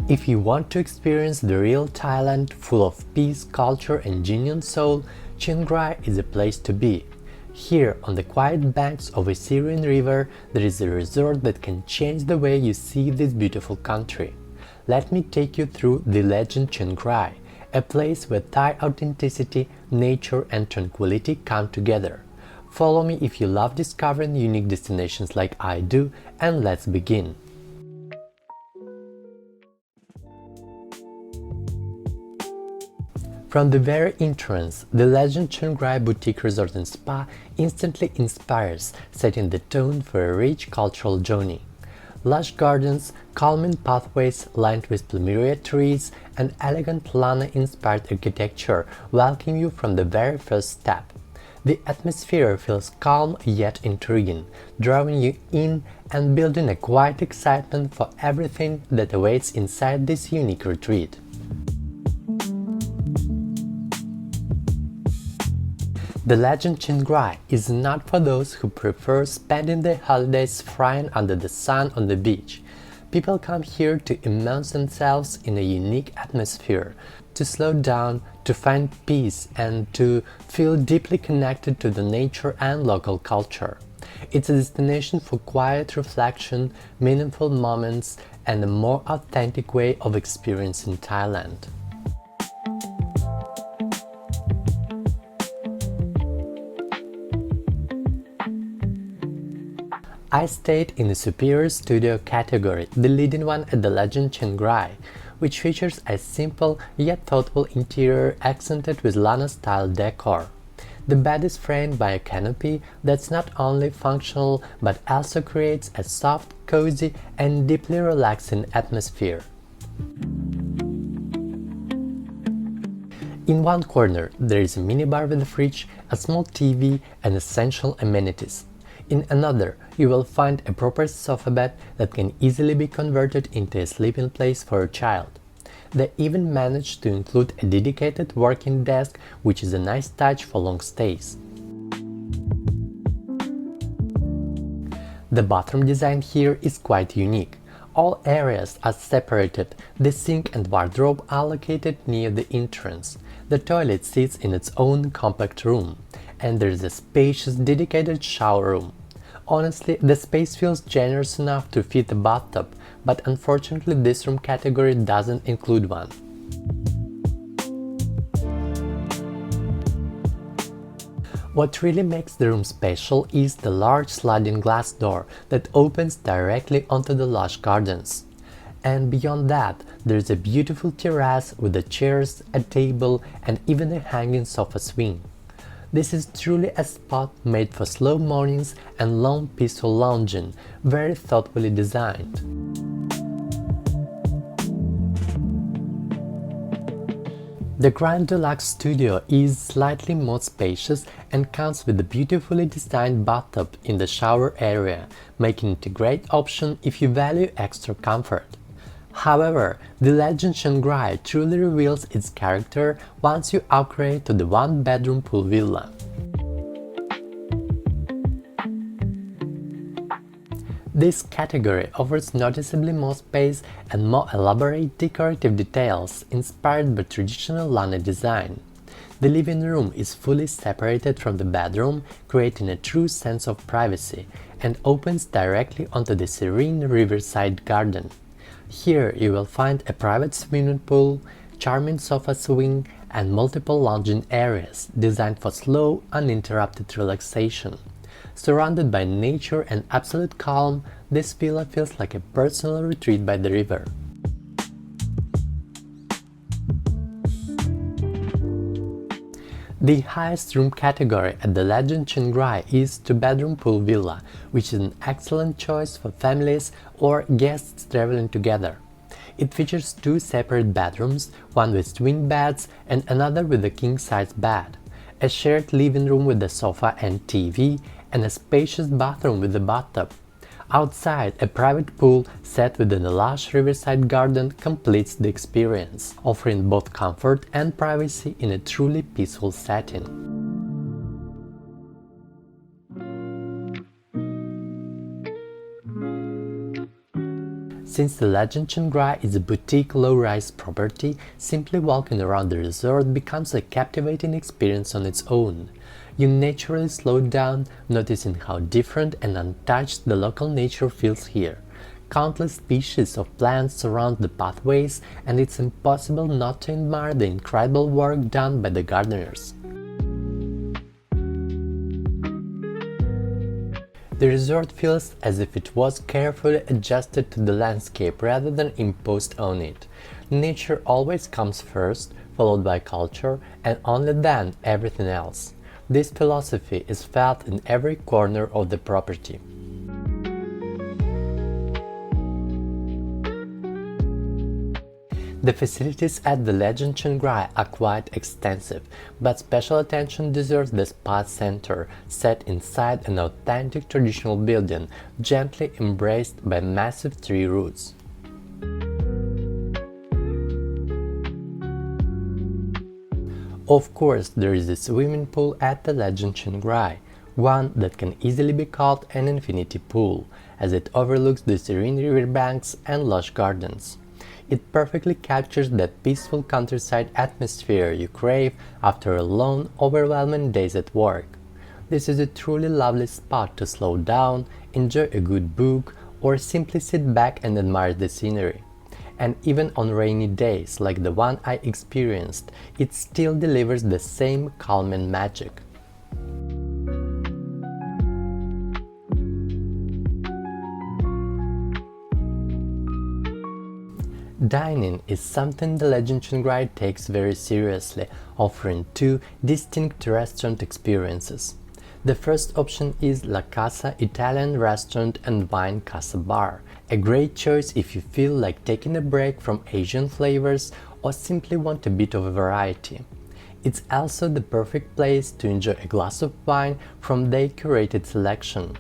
If you want to experience the real Thailand full of peace, culture and genuine soul, Chiang Rai is a place to be. Here, on the quiet banks of a serene river, there is a resort that can change the way you see this beautiful country. Let me take you through the Legend Chiang Rai, a place where Thai authenticity, nature and tranquility come together. Follow me if you love discovering unique destinations like I do, and let's begin. From the very entrance, the Legend Chiang Rai Boutique Resort and Spa instantly inspires, setting the tone for a rich cultural journey. Lush gardens, calming pathways lined with plumeria trees, and elegant Lanna-inspired architecture welcome you from the very first step. The atmosphere feels calm yet intriguing, drawing you in and building a quiet excitement for everything that awaits inside this unique retreat. The Legend Chiang Rai is not for those who prefer spending their holidays frying under the sun on the beach. People come here to immerse themselves in a unique atmosphere, to slow down, to find peace, and to feel deeply connected to the nature and local culture. It's a destination for quiet reflection, meaningful moments, and a more authentic way of experiencing Thailand. I stayed in the Superior Studio category, the leading one at the Legend Chiang Rai, which features a simple yet thoughtful interior accented with Lanna-style decor. The bed is framed by a canopy that's not only functional but also creates a soft, cozy and deeply relaxing atmosphere. In one corner, there is a minibar with a fridge, a small TV and essential amenities. In another, you will find a proper sofa bed that can easily be converted into a sleeping place for a child. They even managed to include a dedicated working desk, which is a nice touch for long stays. The bathroom design here is quite unique. All areas are separated, the sink and wardrobe are located near the entrance. The toilet sits in its own compact room, and there is a spacious dedicated shower room. Honestly, the space feels generous enough to fit a bathtub, but unfortunately this room category doesn't include one. What really makes the room special is the large sliding glass door that opens directly onto the lush gardens. And beyond that, there's a beautiful terrace with the chairs, a table, and even a hanging sofa swing. This is truly a spot made for slow mornings and long peaceful lounging, very thoughtfully designed. The Grand Deluxe Studio is slightly more spacious and comes with a beautifully designed bathtub in the shower area, making it a great option if you value extra comfort. However, the Legend Chiang Rai truly reveals its character once you upgrade to the one-bedroom pool villa. This category offers noticeably more space and more elaborate decorative details inspired by traditional Lanna design. The living room is fully separated from the bedroom, creating a true sense of privacy, and opens directly onto the serene Riverside garden. Here you will find a private swimming pool, charming sofa swing, and multiple lounging areas designed for slow, uninterrupted relaxation. Surrounded by nature and absolute calm, this villa feels like a personal retreat by the river. The highest room category at the Legend Chiang Rai is two-bedroom pool villa, which is an excellent choice for families or guests traveling together. It features two separate bedrooms, one with twin beds and another with a king-size bed, a shared living room with a sofa and TV, and a spacious bathroom with a bathtub. Outside, a private pool set within a lush riverside garden completes the experience, offering both comfort and privacy in a truly peaceful setting. Since the Legend Chiang Rai is a boutique low-rise property, simply walking around the resort becomes a captivating experience on its own. You naturally slow down, noticing how different and untouched the local nature feels here. Countless species of plants surround the pathways, and it's impossible not to admire the incredible work done by the gardeners. The resort feels as if it was carefully adjusted to the landscape rather than imposed on it. Nature always comes first, followed by culture, and only then everything else. This philosophy is felt in every corner of the property. The facilities at the Legend Chiang Rai are quite extensive, but special attention deserves the spa center, set inside an authentic traditional building, gently embraced by massive tree roots. Of course, there is a swimming pool at the Legend Chiang Rai, one that can easily be called an infinity pool, as it overlooks the serene riverbanks and lush gardens. It perfectly captures that peaceful countryside atmosphere you crave after a long, overwhelming days at work. This is a truly lovely spot to slow down, enjoy a good book, or simply sit back and admire the scenery. And even on rainy days like the one I experienced, it still delivers the same calming magic. Dining is something the Legend Chiang Rai takes very seriously, offering two distinct restaurant experiences. The first option is La Casa Italian Restaurant and Wine Casa Bar, a great choice if you feel like taking a break from Asian flavors or simply want a bit of a variety. It's also the perfect place to enjoy a glass of wine from their curated selection.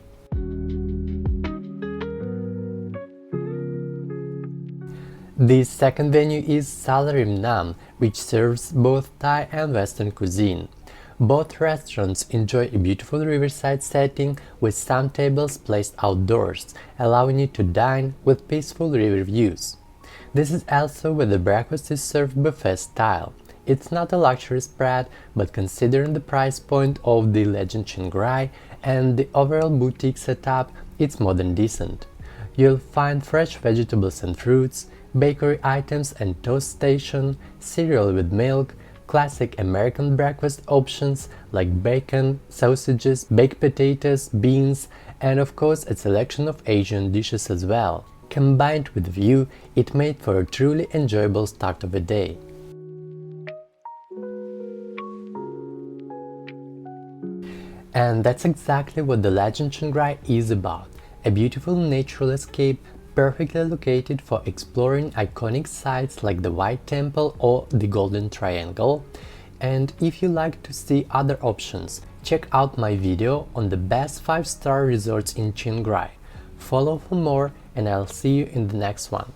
The second venue is Salarim Nam, which serves both Thai and Western cuisine. Both restaurants enjoy a beautiful riverside setting with some tables placed outdoors, allowing you to dine with peaceful river views. This is also where the breakfast is served buffet style. It's not a luxury spread, but considering the price point of the Legend Chiang Rai and the overall boutique setup, it's more than decent. You'll find fresh vegetables and fruits, bakery items and toast station, cereal with milk, classic American breakfast options like bacon, sausages, baked potatoes, beans, and of course a selection of Asian dishes as well. Combined with view, it made for a truly enjoyable start of a day. And that's exactly what the Legend Chiang Rai is about. A beautiful natural escape perfectly located for exploring iconic sites like the White Temple or the Golden Triangle. And if you like to see other options, check out my video on the best 5-star resorts in Chiang Rai. Follow for more, and I'll see you in the next one.